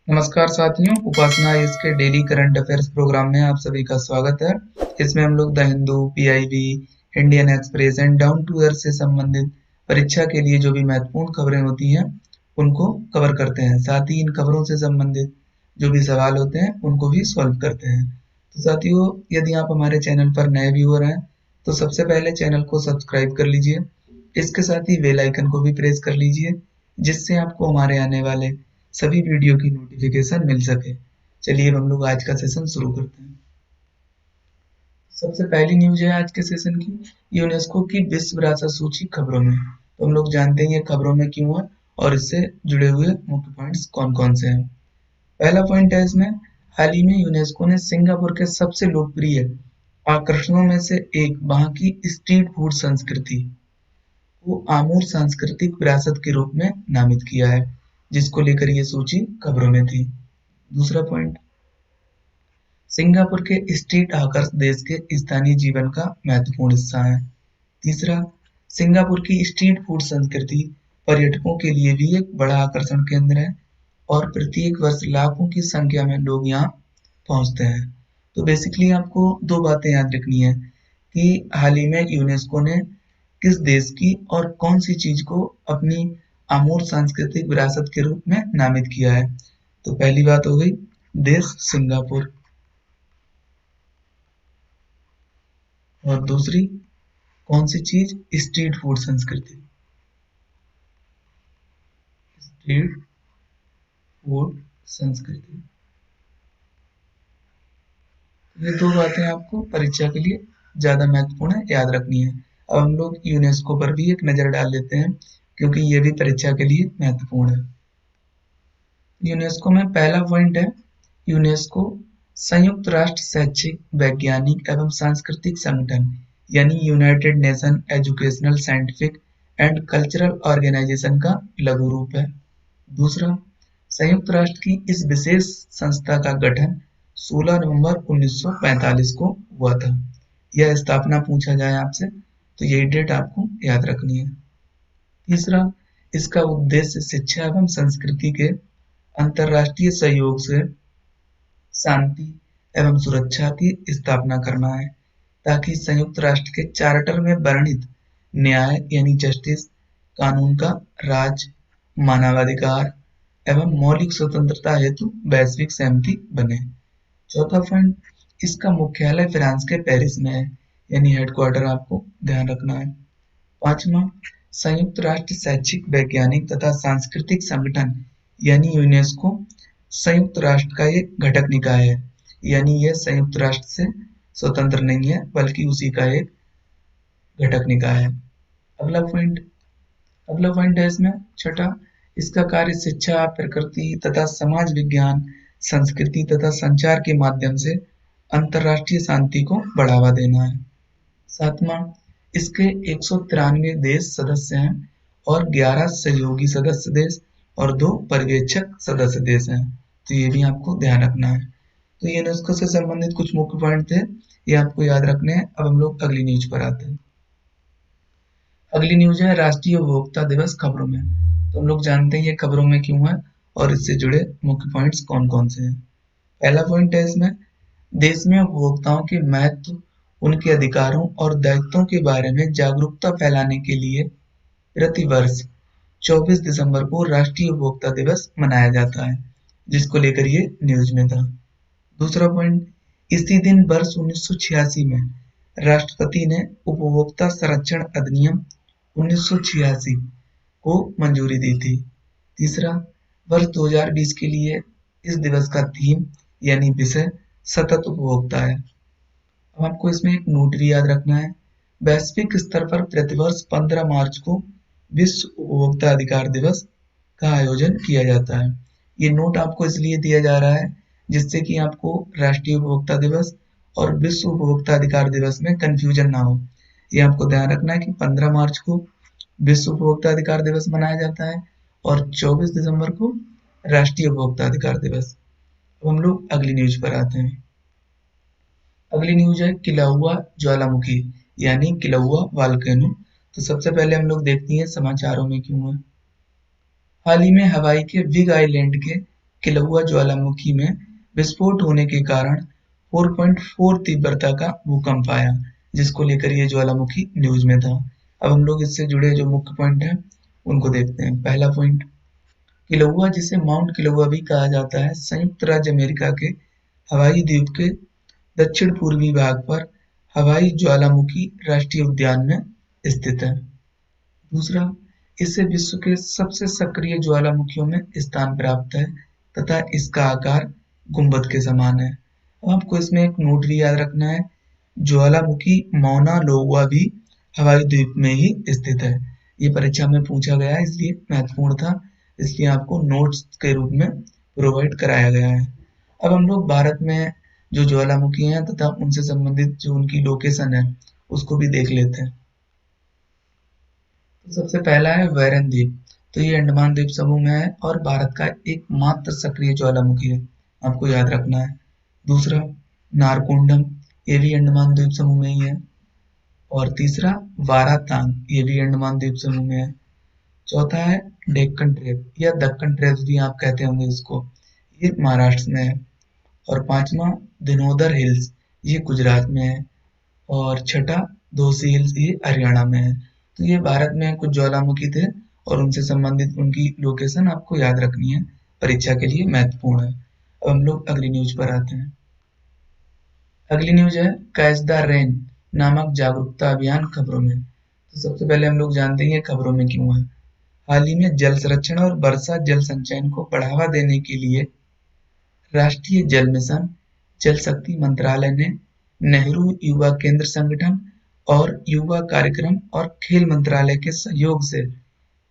नमस्कार साथियों, उपासना इसके डेली करंट अफेयर्स प्रोग्राम में आप सभी का स्वागत है। इसमें हम लोग the Hindu, PIB, Indian Express and Down to Earth से संबंधित परीक्षा के लिए जो भी महत्वपूर्ण खबरें होती हैं उनको कवर करते हैं। साथ ही इन खबरों से संबंधित जो भी सवाल होते हैं उनको भी सॉल्व करते हैं। तो साथियों, यदि आप हमारे चैनल पर नए व्यूअर हैं तो सबसे पहले चैनल को सब्सक्राइब कर लीजिए। इसके साथ ही बेल आइकन को भी प्रेस कर लीजिए, जिससे आपको हमारे आने वाले सभी वीडियो की नोटिफिकेशन मिल सके। चलिए अब हम लोग आज का सेशन शुरू करते हैं। सबसे पहली न्यूज है आज के सेशन की, यूनेस्को की विश्व विरासत सूची खबरों में। तो हम लोग जानते हैं ये खबरों में क्यों है और इससे जुड़े हुए मुख्य पॉइंट्स कौन कौन से हैं। पहला पॉइंट है इसमें, हाल ही में यूनेस्को ने सिंगापुर के सबसे लोकप्रिय आकर्षणों में से एक, वहां की स्ट्रीट फूड संस्कृति को आमूर सांस्कृतिक विरासत के रूप में नामित किया है, जिसको लेकर ये सूची खबरों में थी। दूसरा पॉइंट, सिंगापुर के स्ट्रीट हॉकर्स देश के स्थानीय जीवन का महत्वपूर्ण हिस्सा है। तीसरा, सिंगापुर की स्ट्रीट फूड संस्कृति पर्यटकों के लिए भी एक बड़ा आकर्षण केंद्र है और प्रत्येक वर्ष लाखों की संख्या में लोग यहाँ पहुंचते हैं। तो बेसिकली आपको दो बातें याद रखनी है कि हाल ही में यूनेस्को ने किस देश की और कौन सी चीज को अपनी अमूर्त सांस्कृतिक विरासत के रूप में नामित किया है। तो पहली बात हो गई देश सिंगापुर, और दूसरी कौन सी चीज, स्ट्रीट फूड संस्कृति, स्ट्रीट फूड संस्कृति। ये दो बातें आपको परीक्षा के लिए ज्यादा महत्वपूर्ण है, याद रखनी है। अब हम लोग यूनेस्को पर भी एक नजर डाल लेते हैं, क्योंकि ये भी परीक्षा के लिए महत्वपूर्ण है। यूनेस्को में पहला पॉइंट है, यूनेस्को संयुक्त राष्ट्र शैक्षिक, वैज्ञानिक एवं सांस्कृतिक संगठन यानी United Nation Educational, Scientific and Cultural Organization का लघु रूप है। दूसरा, संयुक्त राष्ट्र की इस विशेष संस्था का गठन 16 नवंबर 1945 को हुआ था। यह स्थापना पूछा जाए आपसे तो यही डेट आपको याद रखनी है। तीसरा, इसका उद्देश्य शिक्षा एवं संस्कृति के अंतर्राष्ट्रीय सहयोग से शांति एवं सुरक्षा की स्थापना करना है, ताकि संयुक्त राष्ट्र के चार्टर में वर्णित न्याय यानी जस्टिस, कानून का राज, मानवाधिकार एवं मौलिक स्वतंत्रता हेतु वैश्विक सहमति बने। चौथा पॉइंट, इसका मुख्यालय फ्रांस के पेरिस में है, यानी हेडक्वार्टर आपको ध्यान रखना है। पांचवा, संयुक्त राष्ट्र शैक्षिक, वैज्ञानिक तथा सांस्कृतिक संगठन यानी यूनेस्को संयुक्त राष्ट्र का एक घटक निकाय है, यानी यह संयुक्त राष्ट्र से स्वतंत्र नहीं है बल्कि उसी का एक घटक निकाय है। अगला पॉइंट है इसमें छठा, इसका कार्य शिक्षा, प्रकृति तथा समाज विज्ञान, संस्कृति तथा संचार के माध्यम से अंतरराष्ट्रीय शांति को बढ़ावा देना है। सातवां, इसके 193 देश सदस्य हैं और 11 सहयोगी सदस्य देश और 2 पर्यवेक्षक सदस्य देश हैं। तो ये भी आपको ध्यान रखना है। तो यूनेस्को से संबंधित कुछ मुख्य पॉइंट थे, ये आपको याद रखने हैं। अब हम लोग अगली न्यूज पर आते हैं। अगली न्यूज है राष्ट्रीय उपभोक्ता दिवस खबरों में। तो हम लोग जानते हैं ये खबरों में क्यों है और इससे जुड़े मुख्य पॉइंट्स कौन कौन से हैं। पहला पॉइंट है इसमें, देश में उपभोक्ताओं के महत्व, उनके अधिकारों और दायित्वों के बारे में जागरूकता फैलाने के लिए प्रतिवर्ष 24 दिसंबर को राष्ट्रीय उपभोक्ता दिवस मनाया जाता है, जिसको लेकर ये न्यूज में था। दूसरा पॉइंट, इसी दिन वर्ष 1986 में राष्ट्रपति ने उपभोक्ता संरक्षण अधिनियम 1986 को मंजूरी दी थी। तीसरा, वर्ष 2020 के लिए इस दिवस का थीम यानी विषय सतत उपभोक्ता है। अब आपको इसमें एक नोट भी याद रखना है, वैश्विक स्तर पर प्रतिवर्ष 15 मार्च को विश्व उपभोक्ता अधिकार दिवस का आयोजन किया जाता है। ये नोट आपको इसलिए दिया जा रहा है जिससे कि आपको राष्ट्रीय उपभोक्ता दिवस और विश्व उपभोक्ता अधिकार दिवस में कंफ्यूजन ना हो। ये आपको ध्यान रखना है कि 15 मार्च को विश्व उपभोक्ता अधिकार दिवस मनाया जाता है और 24 दिसंबर को राष्ट्रीय उपभोक्ता अधिकार दिवस। तो हम लोग अगली न्यूज पर आते हैं। अगली न्यूज है किलाउआ ज्वालामुखी यानी किलाउआ वाल्केनो। तो सबसे पहले हम लोग देखते हैं समाचारों में क्यों है। हाल ही में हवाई के बिग आइलैंड के किलौआ ज्वालामुखी में विस्फोट होने के कारण 4.4 तीव्रता का भूकंप आया, जिसको लेकर ये ज्वालामुखी न्यूज में था। अब हम लोग इससे जुड़े जो मुख्य पॉइंट हैं उनको देखते हैं। पहला पॉइंट, किलौआ जिसे माउंट किलौआ भी कहा जाता है, संयुक्त राज्य अमेरिका के हवाई द्वीप के दक्षिण पूर्वी भाग पर हवाई ज्वालामुखी राष्ट्रीय उद्यान में स्थित है। दूसरा, इसे विश्व के सबसे सक्रिय ज्वालामुखियों में स्थान प्राप्त है तथा इसका आकार गुंबद के समान है। आपको इसमें एक नोट भी याद रखना है, ज्वालामुखी मौना लोआ भी हवाई द्वीप में ही स्थित है। ये परीक्षा में पूछा गया है, इसलिए महत्वपूर्ण था, इसलिए आपको नोट्स के रूप में प्रोवाइड कराया गया है। अब हम लोग भारत में जो ज्वालामुखी हैं तथा उनसे संबंधित जो उनकी लोकेशन है उसको भी देख लेते हैं। तो सबसे पहला है वैरन द्वीप। तो ये अंडमान द्वीप समूह में है और भारत का एकमात्र सक्रिय ज्वालामुखी है, आपको याद रखना है। दूसरा, नारकोंडम, ये भी अंडमान द्वीप समूह में ही है। और तीसरा, वारातांग, ये भी अंडमान द्वीप समूह में है। चौथा है डेक्कन ट्रेप या दक्कन ट्रेप भी आप कहते होंगे इसको, ये महाराष्ट्र में है। और पांचवा, दिनोदर हिल्स, ये गुजरात में है। और छठा, दोसी हिल्स, ये हरियाणा में है। तो ये भारत में कुछ ज्वालामुखी थे और उनसे संबंधित उनकी लोकेशन आपको याद रखनी है, परीक्षा के लिए महत्वपूर्ण है। अब हम लोग अगली न्यूज पर आते हैं। अगली न्यूज है कैच द रेन नामक जागरूकता अभियान खबरों में। तो सबसे पहले हम लोग जानते हैं खबरों में क्यों है। हाल ही में जल संरक्षण और वर्षा जल संचयन को बढ़ावा देने के लिए राष्ट्रीय जल मिशन, जल शक्ति मंत्रालय ने नेहरू युवा केंद्र संगठन और युवा कार्यक्रम और खेल मंत्रालय के सहयोग से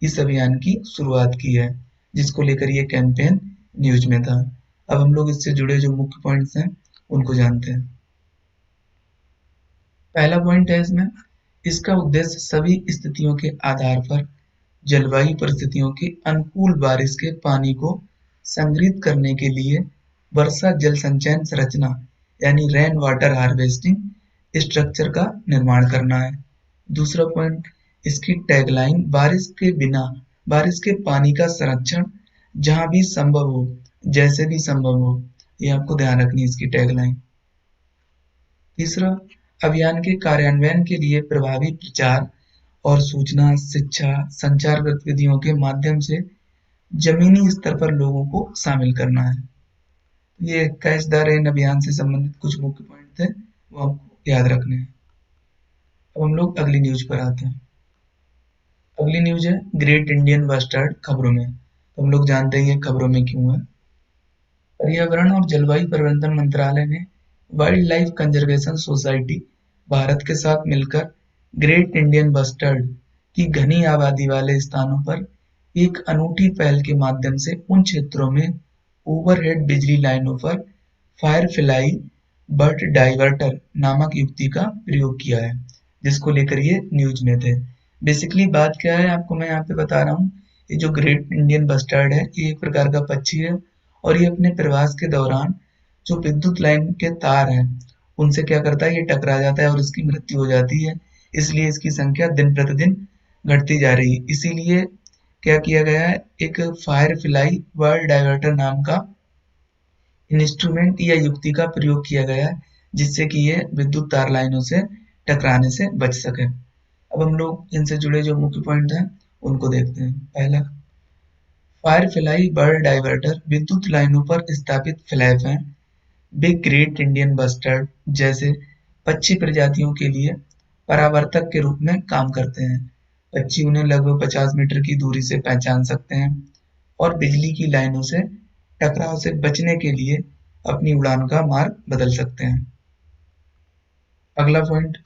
इस अभियान की शुरुआत की है, जिसको लेकर ये कैंपेन न्यूज में था। अब हम लोग इससे जुड़े जो मुख्य पॉइंट्स हैं उनको जानते हैं। पहला पॉइंट है इसमें, इसका उद्देश्य सभी स्थितियों के आधार पर जलवायु परिस्थितियों के अनुकूल बारिश के पानी को संग्रहित करने के लिए वर्षा जल संचयन संरचना यानी रेन वाटर हार्वेस्टिंग स्ट्रक्चर का निर्माण करना है। दूसरा पॉइंट, इसकी टैगलाइन बारिश के बिना बारिश के पानी का संरक्षण जहां भी संभव हो, जैसे भी संभव हो, ये आपको ध्यान रखनी है इसकी टैगलाइन। तीसरा, अभियान के कार्यान्वयन के लिए प्रभावी प्रचार और सूचना, शिक्षा, संचार गतिविधियों के माध्यम से जमीनी स्तर पर लोगों को शामिल करना है। ये कैच द रेन अभियान से संबंधित कुछ मुख्य पॉइंट थे, वो आपको याद रखने हैं। अब हम लोग अगली न्यूज पर आते हैं। अगली न्यूज है ग्रेट इंडियन बस्टर्ड खबरों में। तो हम लोग जानते हैं खबरों में क्यों है। पर्यावरण और जलवायु परिवर्तन मंत्रालय ने wild life conservation society Bharat के साथ मिलकर ग्रेट इंडियन बस्टर्ड की घनी आबादी वाले स्थानों पर एक अनूठी पहल के माध्यम से उन क्षेत्रों में ओवरहेड बिजली लाइनों पर फायरफ्लाई बर्ड डाइवर्टर नामक युक्ति का प्रयोग किया है, जिसको लेकर ये न्यूज में थे। बेसिकली बात क्या है आपको मैं यहाँ पे बता रहा हूँ। ये जो ग्रेट इंडियन बस्टर्ड है ये एक प्रकार का पक्षी है और ये अपने प्रवास के दौरान जो विद्युत लाइन के तार हैं उनसे क्या करता है, ये टकरा जाता है और इसकी मृत्यु हो जाती है। इसलिए इसकी संख्या दिन प्रतिदिन घटती जा रही है। इसीलिए क्या किया गया है, एक फायरफ्लाई बर्ड डाइवर्टर नाम का इंस्ट्रूमेंट या युक्ति का प्रयोग किया गया है, जिससे कि ये विद्युत तार लाइनों से टकराने से बच सके। अब हम लोग इनसे जुड़े जो मुख्य पॉइंट हैं उनको देखते हैं। पहला, फायरफ्लाई बर्ड डाइवर्टर विद्युत लाइनों पर स्थापित फ्लैप हैं। बिग ग्रेट इंडियन बस्टर्ड जैसे पक्षी प्रजातियों के लिए परावर्तक के रूप में काम करते हैं। पक्षी उन्हें लगभग 50 मीटर की दूरी से पहचान सकते हैं और बिजली की लाइनों से टकराव से बचने के लिए अपनी उड़ान का मार्ग बदल सकते हैं। अगला पॉइंट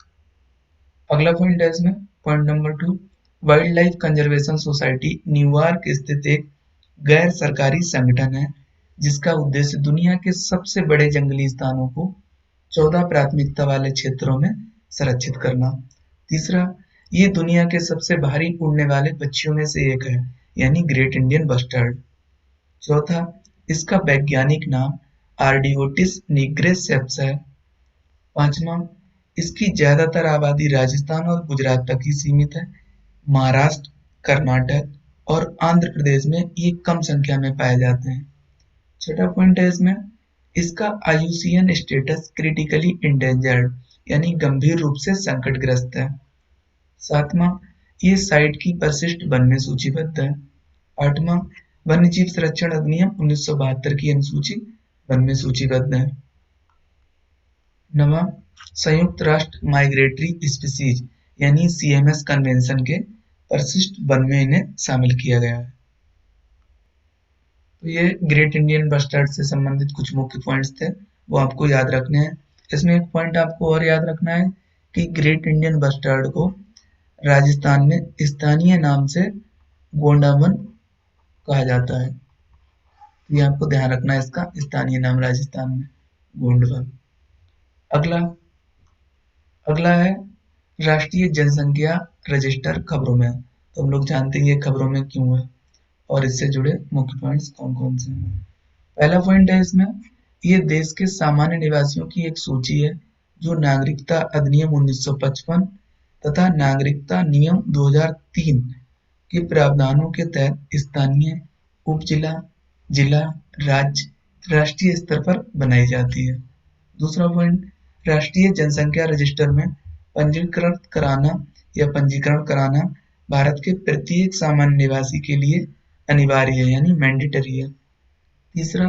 है इसमें point number 2, wild life conservation society New York स्थित एक गैर सरकारी संगठन है जिसका उद्देश्य दुनिया के सबसे बड़े जंगली स्थानों को 14 प्राथमिकता वाले क्षेत्रों में संरक्षित करना। तीसरा, ये दुनिया के सबसे भारी उड़ने वाले पक्षियों में से एक है, यानी ग्रेट इंडियन बस्टर्ड। चौथा, इसका वैज्ञानिक नाम आर्डियोटिस निग्रेसेप्स है। पांचवा, इसकी ज्यादातर आबादी राजस्थान और गुजरात तक ही सीमित है। महाराष्ट्र, कर्नाटक और आंध्र प्रदेश में ये कम संख्या में पाए जाते हैं। छठा पॉइंट है इसमें, इसका IUCN स्टेटस क्रिटिकली इंडेंजर्ड यानी गंभीर रूप से संकटग्रस्त है। सातवां, ये साइट की परिशिष्ट वन में सूचीबद्ध है। आठवां, वन्यजीव संरक्षण अधिनियम 1972 की अनुसूची वन में सूचीबद्ध है। नवा, संयुक्त राष्ट्र माइग्रेटरी स्पीसीज यानी CMS कन्वेंशन के परिशिष्ट वन में इन्हें शामिल किया गया है। तो ये ग्रेट इंडियन बस्टर्ड से संबंधित कुछ मुख्य पॉइंट्स थे, वो आपको याद रखने हैं। इसमें एक पॉइंट आपको और याद रखना है कि ग्रेट इंडियन बस्टर्ड को राजस्थान में स्थानीय नाम से गोंडावन कहा जाता है। तो ये आपको ध्यान रखना है, इसका स्थानीय नाम राजस्थान में गोंडवन। अगला अगला है राष्ट्रीय जनसंख्या रजिस्टर खबरों में। तो हम लोग जानते हैं ये खबरों में क्यों है और इससे जुड़े मुख्य पॉइंट्स कौन कौन से हैं। पहला पॉइंट है इसमें, ये देश के सामान्य निवासियों की एक सूची है जो नागरिकता अधिनियम 1955 तथा नागरिकता नियम 2003 के प्रावधानों के तहत स्थानीय, उपजिला, जिला, राज्य, राष्ट्रीय स्तर पर बनाई जाती है। दूसरा पॉइंट, राष्ट्रीय जनसंख्या रजिस्टर में पंजीकृत कराना या पंजीकरण कराना भारत के प्रत्येक सामान्य निवासी के लिए अनिवार्य है यानी मैंडेटरी है। तीसरा,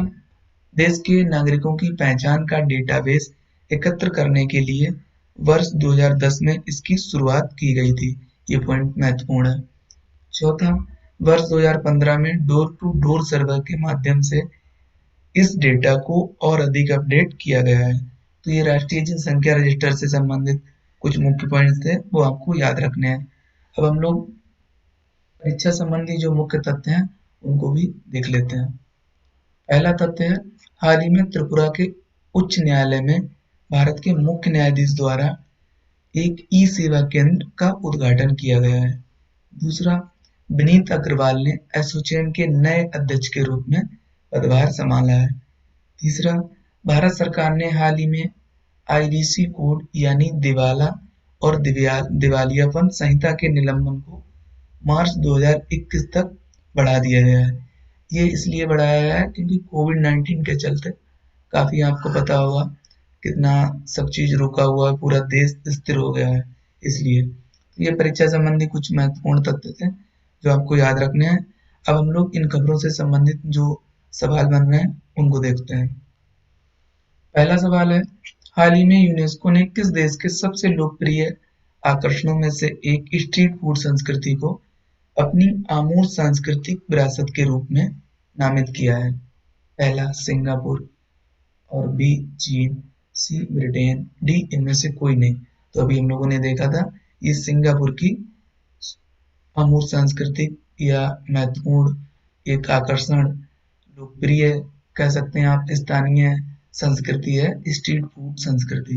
देश के नागरिकों की पहचान का डेटाबेस एकत्र करने के लिए वर्ष 2010 में इसकी शुरुआत की गई थी। ये पॉइंट महत्वपूर्ण है। चौथा, वर्ष 2015 में डोर टू डोर सर्वे के माध्यम से इस डेटा को और अधिक अपडेट किया गया है। तो ये राष्ट्रीय जनसंख्या रजिस्टर से संबंधित कुछ मुख्य पॉइंट्स थे, वो आपको याद रखने हैं। अब हम लोग परीक्षा संबंधी जो मुख्य तथ्य हैं उनको भी देख लेते हैं। पहला तथ्य है, हाल ही में त्रिपुरा के उच्च न्यायालय में भारत के मुख्य न्यायाधीश द्वारा एक ई सेवा केंद्र का उद्घाटन किया गया है। दूसरा, विनीत अग्रवाल ने एसोचैम के नए अध्यक्ष के रूप में पदभार संभाला है। तीसरा, भारत सरकार ने हाल ही में IDC कोड यानी दिवाला और दिवालियापन संहिता के निलंबन को मार्च 2021 तक बढ़ा दिया गया है। ये इसलिए बढ़ाया गया है क्योंकि कोविड-19 के चलते काफी, आपको पता होगा कितना सब चीज रुका हुआ है, पूरा देश स्थिर हो गया है, इसलिए ये परीक्षा संबंधी कुछ महत्वपूर्ण तथ्य थे जो आपको याद रखने हैं। अब हम लोग इन खबरों से संबंधित जो सवाल बन रहे हैं उनको देखते हैं। पहला सवाल है, हाल ही में यूनेस्को ने किस देश के सबसे लोकप्रिय आकर्षणों में से एक स्ट्रीट फूड संस्कृति को अपनी आमूल सांस्कृतिक विरासत के रूप में नामित किया है? पहला सिंगापुर, और बी चीन, सी ब्रिटेन, डी इनमें से कोई नहीं। तो अभी हम लोगों ने देखा था ये सिंगापुर की अमूर्त सांस्कृतिक या महत्वपूर्ण एक आकर्षण, लोकप्रिय कह सकते हैं आप, स्थानीय संस्कृति है स्ट्रीट फूड संस्कृति।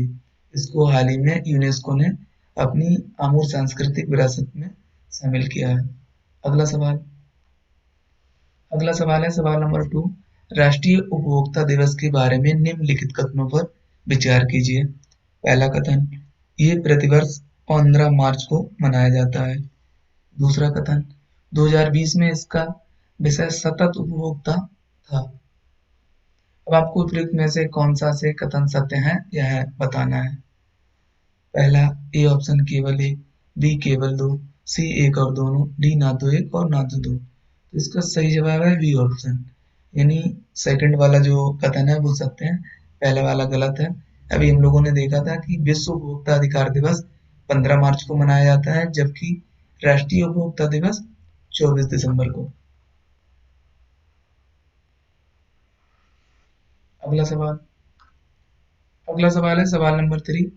इसको हाल ही में यूनेस्को ने अपनी अमूर्त सांस्कृतिक विरासत में शामिल किया है। अगला सवाल है सवाल नंबर 2, राष्ट्रीय उपभोक्ता दिवस के बारे में निम्नलिखित कथनों पर विचार कीजिए। पहला कथन, ये प्रतिवर्ष 15 मार्च को मनाया जाता है। दूसरा कथन, 2020 में इसका विषय सतत उपभोक्ता था। अब आपको उपयुक्त में से कौन सा से कथन सत्य है यह बताना है। पहला ए ऑप्शन केवल एक, बी केवल दो, सी एक और दोनों, डी ना तो एक और ना तो दो। तो इसका सही जवाब है बी ऑप्शन, यानी सेकंड वाला जो कथन है वो सत्य है, पहला वाला गलत है। अभी हम लोगों ने देखा था कि विश्व उपभोक्ता अधिकार दिवस 15 मार्च को मनाया जाता है, जबकि राष्ट्रीय उपभोक्ता दिवस 24 दिसंबर को। अगला सवाल है सवाल नंबर 3।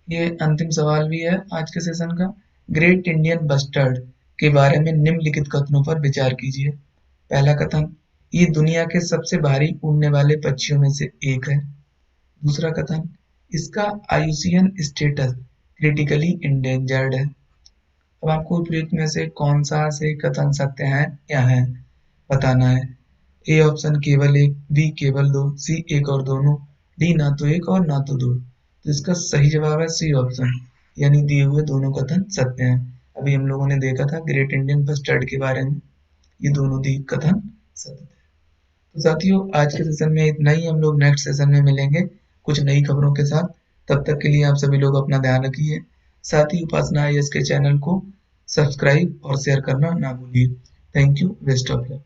ये अंतिम सवाल भी है आज के सेशन का। ग्रेट इंडियन बस्टर्ड के बारे में निम्नलिखित कथनों पर विचार कीजिए। पहला कथन, ये दुनिया के सबसे भारी उड़ने वाले पक्षियों में से एक है। दूसरा कथन, इसका IUCN स्टेटस क्रिटिकली इंडेंजर्ड है। अब आपको उपयुक्त में से कौन सा से कथन सत्य है या है बताना है। ए ऑप्शन केवल एक, बी केवल दो, सी एक और दोनों, डी ना तो एक और ना तो दो। तो इसका सही जवाब है सी ऑप्शन, यानी दिए हुए दोनों कथन सत्य हैं। अभी हम लोगों ने देखा था ग्रेट इंडियन बस्टर्ड के बारे में, ये दोनों दी कथन सत्य थे। तो साथियों, आज के सेशन में इतना ही। हम लोग नेक्स्ट सेशन में मिलेंगे कुछ नई खबरों के साथ। तब तक के लिए आप सभी लोग अपना ध्यान रखिए। साथ ही उपासना आईएएस के चैनल को सब्सक्राइब और शेयर करना ना भूलिए। Thank you. Best of luck.